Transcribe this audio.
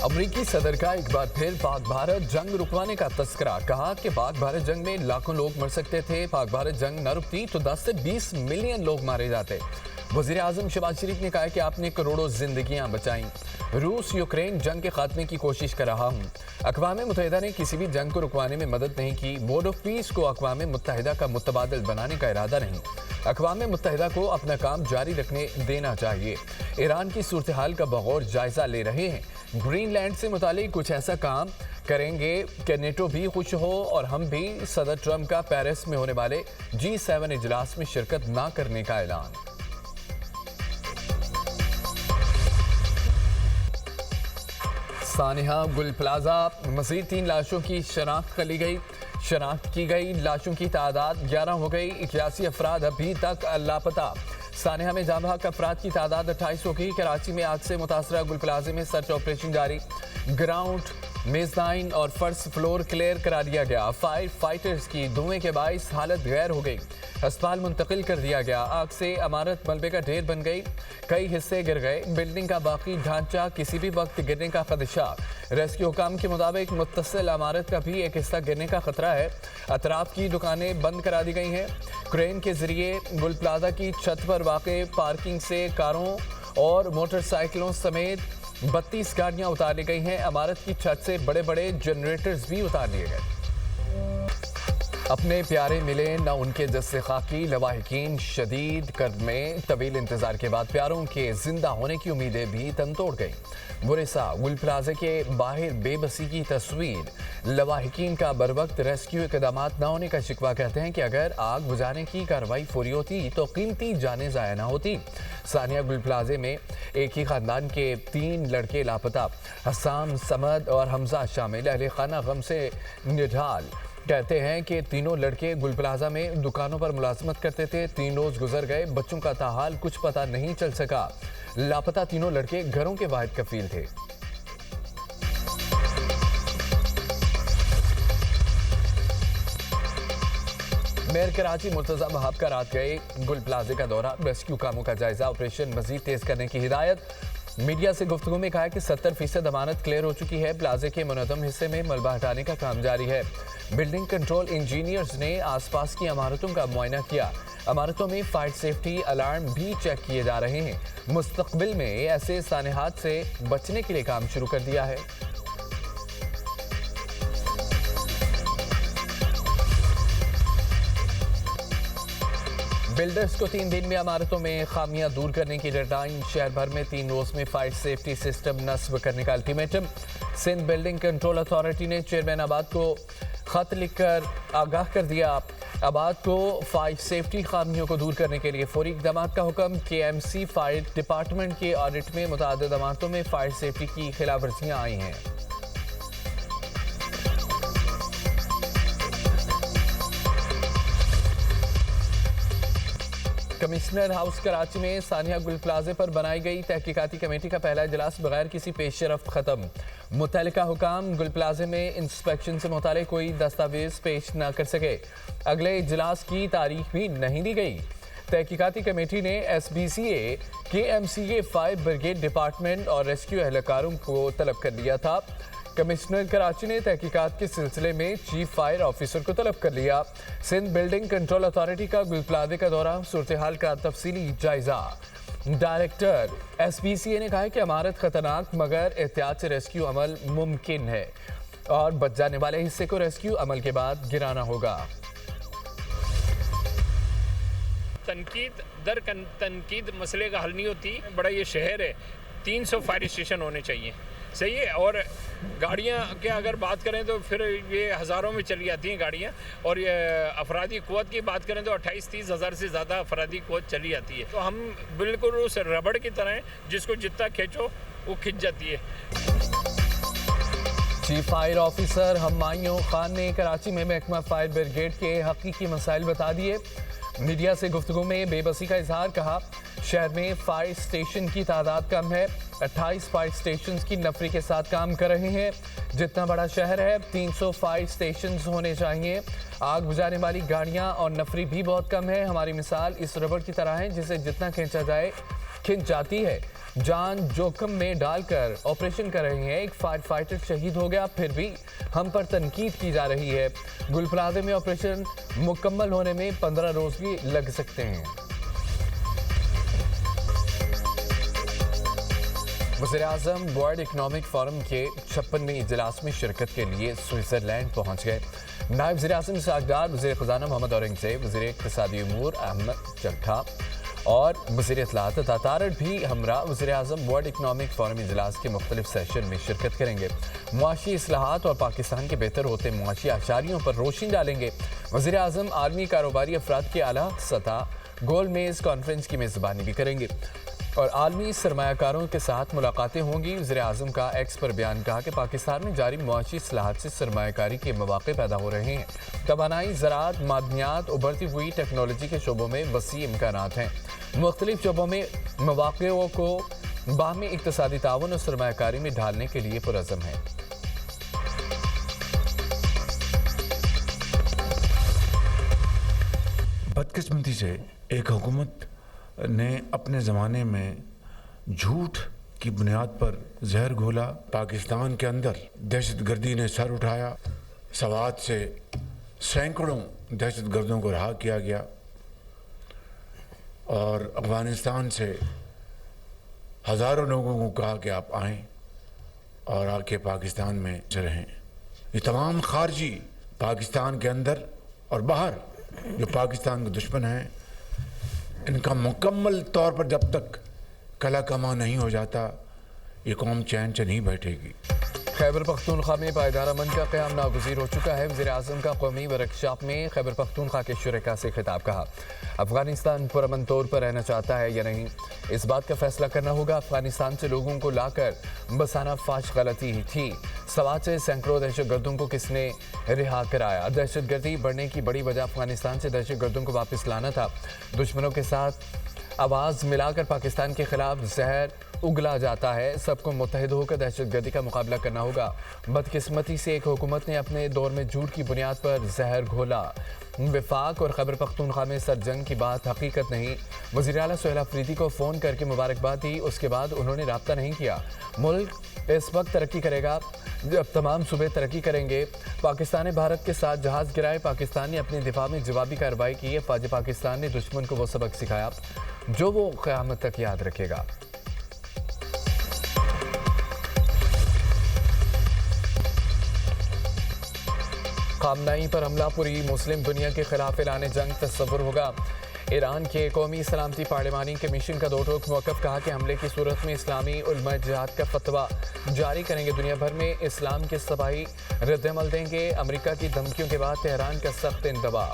अमरीकी सदर का एक बार फिर पाक भारत जंग रुकवाने का तस्करा। कहा कि पाक भारत जंग में लाखों लोग मर सकते थे, पाक भारत जंग न रुकती तो 10 से 20 मिलियन लोग मारे जाते। वजीर आजम शहबाज शरीफ ने कहा कि आपने करोड़ों जिंदगियां बचाईं। रूस यूक्रेन जंग के खात्मे की कोशिश कर रहा हूं। अक़वाम मुत्तहिदा ने किसी भी जंग को रुकवाने में मदद नहीं की। बोर्ड ऑफ पीस को अक़वाम मुत्तहिदा का मुतबादिल बनाने का इरादा नहीं। अक़वाम मुत्तहिदा को अपना काम जारी रखने देना चाहिए। ईरान की सूरत हाल का बगौर जायजा ले रहे हैं। ग्रीनलैंड से मुतालिक कुछ ऐसा काम करेंगे कि नेटो भी खुश हो और हम भी। सदर ट्रंप का पेरिस में होने वाले G7 इजलास में शिरकत ना करने का ऐलान। सानिहा गुल प्लाजा मज़ीद 3 लाशों की शनाख्त की गई। लाशों की तादाद 11 हो गई। 81 अफराद अभी तक लापता। सानिहा में जाम बहक अफराद की तादाद 28 हो गई। कराची में आग से मुतासरा गुल प्लाजे में सर्च ऑपरेशन जारी। ग्राउंड, मेज़दाइन और फर्स्ट फ्लोर क्लियर करा दिया गया। फायर फाइटर्स की धुएं के बाइस हालत गैर हो गई। अस्पताल मुंतकिल कर दिया गया। आग से इमारत मलबे का ढेर बन गई। कई हिस्से गिर गए। बिल्डिंग का बाकी ढांचा किसी भी वक्त गिरने का खदशा। रेस्क्यू हुकाम के मुताबिक मुत्तसिल इमारत का भी एक हिस्सा गिरने का खतरा है। अतराफ की दुकानें बंद करा दी गई हैं। क्रेन के जरिए गुल प्लाजा की छत पर वाक़े पार्किंग से कारों और मोटरसाइकिलों समेत 32 गाड़ियां उतार ली गई हैं। इमारत की छत से बड़े बड़े जनरेटर्स भी उतार लिए गए। अपने प्यारे मिले न उनके जस्से खाकी। लवाहिकीन शदीद कर्ब में तवील इंतजार के बाद प्यारों के जिंदा होने की उम्मीदें भी तनतोड़ गई। बुरेसा गुल प्लाजा के बाहर बेबसी की तस्वीर। लवाहिकीन का बरवक्त रेस्क्यू इक़दाम न होने का शिकवा कहते हैं कि अगर आग बुझाने की कार्रवाई फौरी होती तो कीमती जानें ज़ाया न होती। सानिया गुल प्लाजे में एक ही खानदान के 3 लड़के लापता। हसाम, समद और हमजा शामिल। अहले खाना गम से निढाल। कहते हैं कि तीनों लड़के गुल प्लाजा में दुकानों पर मुलाजमत करते थे। 3 रोज गुजर गए। बच्चों का ताहाल कुछ पता नहीं चल सका। लापता तीनों लड़के घरों के वाहिद कफील थे। मेयर कराची मुर्तज़ा वहाब का रात गए गुल प्लाजे का दौरा। रेस्क्यू कामों का जायजा। ऑपरेशन मजीद तेज करने की हिदायत। मीडिया से गुफ्तगू में कहा कि 70% अमानत क्लियर हो चुकी है। प्लाजे के मुनज़्ज़म हिस्से में मलबा हटाने का काम जारी है। बिल्डिंग कंट्रोल इंजीनियर्स ने आसपास की इमारतों का मुआयना किया। इमारतों में फायर सेफ्टी अलार्म भी चेक किए जा रहे हैं। मुस्तकबिल में ऐसे सानेहात से बचने के लिए काम शुरू कर दिया है। बिल्डर्स को 3 दिन में इमारतों में खामियां दूर करने की डेडलाइन। शहर भर में 3 रोज में फायर सेफ्टी सिस्टम नस्ब करने का ultimatum. Sindh building control authority ने चेयरमैन आबाद को खत लिखकर आगाह कर दिया। आबाद को फायर सेफ्टी खामियों को दूर करने के लिए फौरी इक़दाम का हुक्म। KMC फायर डिपार्टमेंट के ऑडिट में मुतअद्दिद इमारतों में फायर सेफ्टी की खिलाफवर्जियां आई हैं। कमिश्नर हाउस कराची में सानिया गुल प्लाजे पर बनाई गई तहकीकाती कमेटी का पहला इजलास बगैर किसी पेशरफ्त खत्म। मुतल्लिका हुकाम गुल प्लाजे में इंस्पेक्शन से मुतालिक कोई दस्तावेज पेश न कर सके। अगले इजलास की तारीख भी नहीं दी गई। तहकीकाती कमेटी ने SBCA, KMCA, fire brigade department और रेस्क्यू एहलकारों को तलब कर लिया था। कमिश्नर कराची ने तहकीकात के सिलसिले में चीफ फायर ऑफिसर को तलब कर लिया। सिंध बिल्डिंग कंट्रोल अथॉरिटी का गुल प्लाजे का दौरा। सूरत हाल का तफसीली जायजा। डायरेक्टर SBCA ने कहा है कि इमारत खतरनाक मगर एहतियात से रेस्क्यू अमल मुमकिन है और बच जाने वाले हिस्से को रेस्क्यू अमल के बाद गिराना होगा। तनकीद मसले का हल नहीं होती। बड़ा ये शहर है, 300 फायर स्टेशन होने चाहिए, सही है। और गाड़ियाँ के अगर बात करें तो फिर ये हज़ारों में चली जाती हैं गाड़ियाँ। और ये अफरादी क़ुव्वत की बात करें तो 28-30 हज़ार से ज़्यादा अफरादी क़ुव्वत चली जाती है। तो हम बिल्कुल उस रबड़ की तरह हैं, जिसको जितना खींचो वो खिंच जाती है। Chief fire officer Humayun Khan ने कराची में महकमा फायर ब्रिगेड के हकीकी मसाइल बता दिए। मीडिया से गुफ्तगू में बेबसी का इजहार। कहा شہر میں فائر اسٹیشن کی تعداد کم ہے، 28 فائر اسٹیشنز کی نفری کے ساتھ کام کر رہے ہیں۔ جتنا بڑا شہر ہے 300 فائر اسٹیشنز ہونے چاہیے۔ آگ بجھانے والی گاڑیاں اور نفری بھی بہت کم ہے۔ ہماری مثال اس ربڑ کی طرح ہے جسے جتنا کھینچا جائے کھنچ جاتی ہے۔ جان جوخم میں ڈال کر آپریشن کر رہے ہیں۔ ایک فائر فائٹر شہید ہو گیا، پھر بھی ہم پر تنقید کی جا رہی ہے۔ گل پلازے میں آپریشن مکمل ہونے میں 15 روز بھی لگ سکتے ہیں۔ وزیراعظم ورلڈ اکنامک فورم کے 56ویں اجلاس میں شرکت کے لیے سوئٹزرلینڈ پہنچ گئے۔ نائب وزیراعظم اسحاق ڈار، وزیر خزانہ محمد اورنگزیب، وزیر اقتصادی امور احمد چگھا اور وزیر اطلاعات عطا تارڑ بھی ہمراہ وزیراعظم ورلڈ اکنامک فورم اجلاس کے مختلف سیشن میں شرکت کریں گے۔ معاشی اصلاحات اور پاکستان کے بہتر ہوتے معاشی اشاریوں پر روشنی ڈالیں گے۔ وزیراعظم عالمی کاروباری افراد کے اعلیٰ سطح گول میز کانفرنس کی میزبانی بھی کریں گے اور عالمی سرمایہ کاروں کے ساتھ ملاقاتیں ہوں گی۔ وزیراعظم کا ایکس پر بیان کہا کہ پاکستان میں جاری معاشی اصلاحات سے سرمایہ کاری کے مواقع پیدا ہو رہے ہیں۔ توانائی، زراعت، معدنیات، ابھرتی ہوئی ٹیکنالوجی کے شعبوں میں وسیع امکانات ہیں۔ مختلف شعبوں میں مواقعوں کو باہمی اقتصادی تعاون اور سرمایہ کاری میں ڈھالنے کے لیے پرعزم ہے۔ بدقسمتی سے ایک حکومت نے اپنے زمانے میں جھوٹ کی بنیاد پر زہر گھولا۔ پاکستان کے اندر دہشت گردی نے سر اٹھایا۔ سوات سے سینکڑوں دہشت گردوں کو رہا کیا گیا اور افغانستان سے ہزاروں لوگوں کو کہا کہ آپ آئیں اور آ کے پاکستان میں رہیں۔ یہ تمام خارجی پاکستان کے اندر اور باہر جو پاکستان کے دشمن ہیں، ان کا مکمل طور پر جب تک کلا کما نہیں ہو جاتا یہ قوم چین سے نہیں بیٹھے گی۔ خیبر پختونخوا میں پائیدار امن کا قیام ناگزیر ہو چکا ہے۔ وزیر اعظم کا قومی ورکشاپ میں خیبر پختونخوا کے شرکاء سے خطاب کہا۔ افغانستان پرامن طور پر رہنا چاہتا ہے یا نہیں، اس بات کا فیصلہ کرنا ہوگا۔ افغانستان سے لوگوں کو لا کر بسانا فاش غلطی ہی تھی۔ سوات سے سینکڑوں دہشت گردوں کو کس نے رہا کرایا؟ دہشت گردی بڑھنے کی بڑی وجہ افغانستان سے دہشت گردوں کو واپس لانا تھا۔ دشمنوں کے ساتھ آواز ملا کر پاکستان کے خلاف زہر اگلا جاتا ہے۔ سب کو متحد ہو کر دہشت گردی کا مقابلہ کرنا ہوگا۔ بدقسمتی سے ایک حکومت نے اپنے دور میں جھوٹ کی بنیاد پر زہر گھولا۔ وفاق اور خیبر پختونخوا میں سر جنگ کی بات حقیقت نہیں۔ وزیر اعلیٰ سہیل افریدی کو فون کر کے مبارکباد دی، اس کے بعد انہوں نے رابطہ نہیں کیا۔ ملک اس وقت ترقی کرے گا جب تمام صوبے ترقی کریں گے۔ پاکستان نے بھارت کے ساتھ جہاز گرائے۔ پاکستان نے اپنے دفاع میں جوابی کارروائی کی۔ فوج پاکستان نے دشمن کو وہ سبق سکھایا جو وہ قیامت تک یاد رکھے گا۔ خامنئی پر حملہ پوری مسلم دنیا کے خلاف اعلان جنگ تصور ہوگا۔ ایران کے قومی سلامتی پارلیمانی کمیشن کا 2 ٹوک موقف، کہا کہ حملے کی صورت میں اسلامی علماء جہاد کا فتویٰ جاری کریں گے۔ دنیا بھر میں اسلام کے صباحی رد عمل دیں گے۔ امریکہ کی دھمکیوں کے بعد تہران کا سخت انتباہ۔